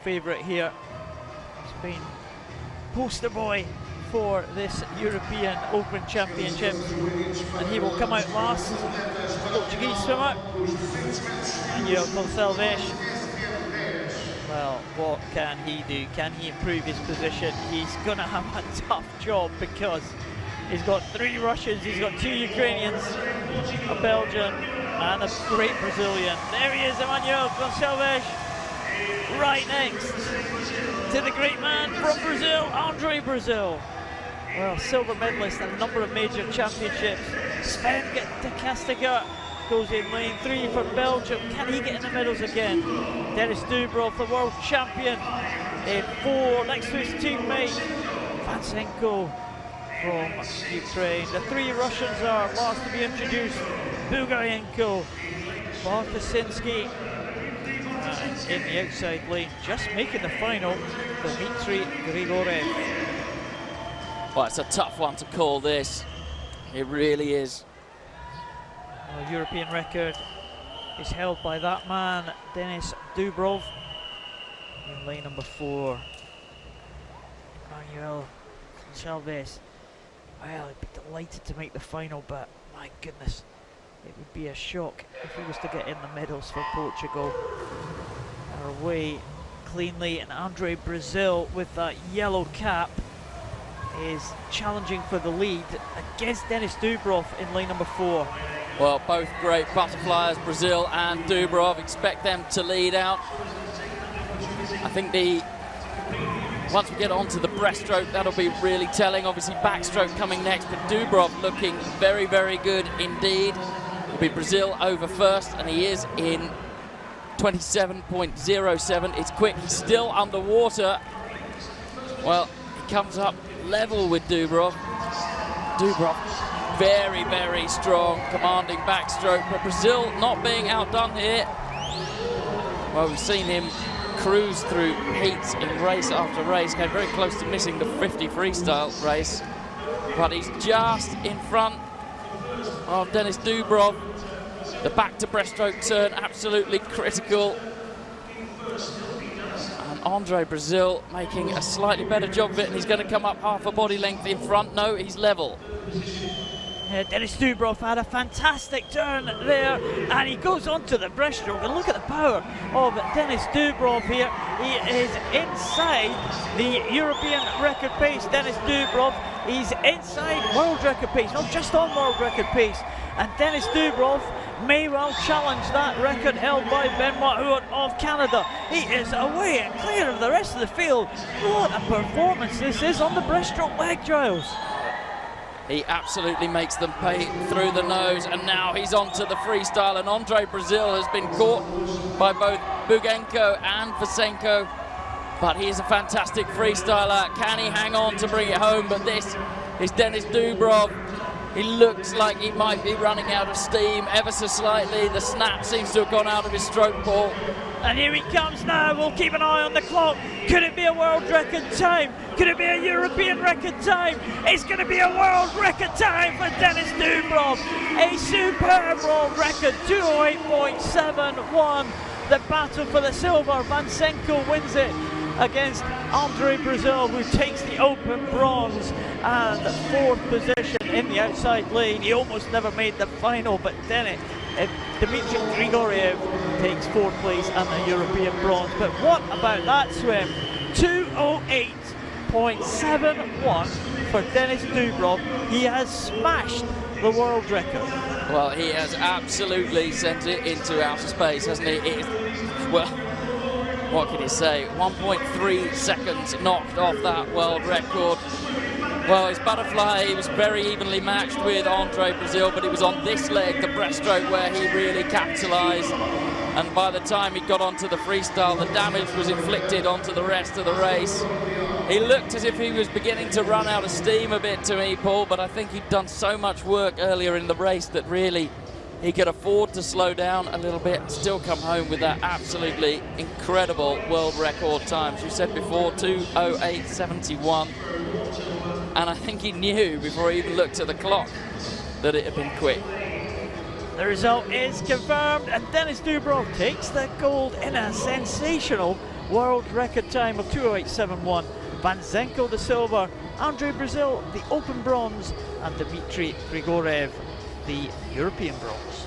favourite here. He's been poster boy for this European Open Championships, and he will come out last. Portuguese swimmer, Emanuel Gonçalves. Well, what can he do? Can he improve his position? He's going to have a tough job because he's got 3 Russians, he's got 2 Ukrainians, a Belgian and a great Brazilian. There he is, Emanuel Gonçalves, right next to the great man from Brazil, Brazil. Well, silver medalist at a number of major championships. Sven DECAESSTECKER goes in lane 3 for Belgium. Can he get in the medals again? DUBROV, the world champion, in 4 next to his teammate VANZENKO from Ukraine. The 3 Russians are last to be introduced: BUGAENKO, BARTASINSKII, and in the outside lane, just making the final, Dmitry GRIGORYEV. Well, it's a tough one to call this. It really is. Well, European record is held by that man, DUBROV, in lane number 4. Emanuel Gonçalves. Well, I'd be delighted to make the final, but my goodness, it would be a shock if he was to get in the medals for Portugal. They're away cleanly, and Brazil with that yellow cap is challenging for the lead against DUBROV in lane number 4. Well, both great butterflies, Brazil and DUBROV. Expect them to lead out. I think once we get onto the breaststroke, that'll be really telling. Obviously, backstroke coming next, but DUBROV looking very, very good indeed. It'll be Brazil over first, and he is in 27.07. It's quick. He's still underwater. Well, he comes up level with DUBROV. DUBROV very, very strong, commanding backstroke, but Brazil not being outdone here. Well, we've seen him cruise through heats in race after race, came very close to missing the 50 freestyle race, but he's just in front of DUBROV. The back to breaststroke turn, absolutely critical. And Brazil making a slightly better job of it, and he's going to come up half a body length in front. No, he's level. DUBROV had a fantastic turn there, and he goes onto the breaststroke, and look at the power of DUBROV here. He is inside the European record pace. DUBROV, he's inside world record pace, not just on world record pace. And DUBROV may well challenge that record held by Dmytro of Canada. He is away and clear of the rest of the field. What a performance this is on the breaststroke leg trials. He absolutely makes them pay through the nose, and now he's on to the freestyle, and Brazil has been caught by both BUGAENKO and VANZENKO, but he is a fantastic freestyler. Can he hang on to bring it home? But this is DUBROV. He looks like he might be running out of steam ever so slightly. The snap seems to have gone out of his stroke ball. And here he comes now. We'll keep an eye on the clock. Could it be a world record time? Could it be a European record time? It's going to be a world record time for DUBROV. A superb world record, 208.71. The battle for the silver. VANZENKO wins it against Brazil, who takes the open bronze and 4th position in the outside lane. He almost never made the final, but Dmitry Grigoryev takes 4th place and the European bronze. But what about that swim? 208.71 for DUBROV. He has smashed the world record. Well, he has absolutely sent it into outer space, hasn't he? It is, well, what can you say? 1.3 seconds knocked off that world record. Well, his butterfly, he was very evenly matched with Brazil, but it was on this leg, the breaststroke, where he really capitalized. And by the time he got onto the freestyle, the damage was inflicted onto the rest of the race. He looked as if he was beginning to run out of steam a bit to me, Paul, but I think he'd done so much work earlier in the race that really he could afford to slow down a little bit and still come home with that absolutely incredible world record time. As you said before, 208.71. And I think he knew before he even looked at the clock that it had been quick. The result is confirmed, and DUBROV takes the gold in a sensational world record time of 2:08.71. VANZENKO the silver, Andre Brazil the open bronze, and Dmitry Grigoryev the European bronze.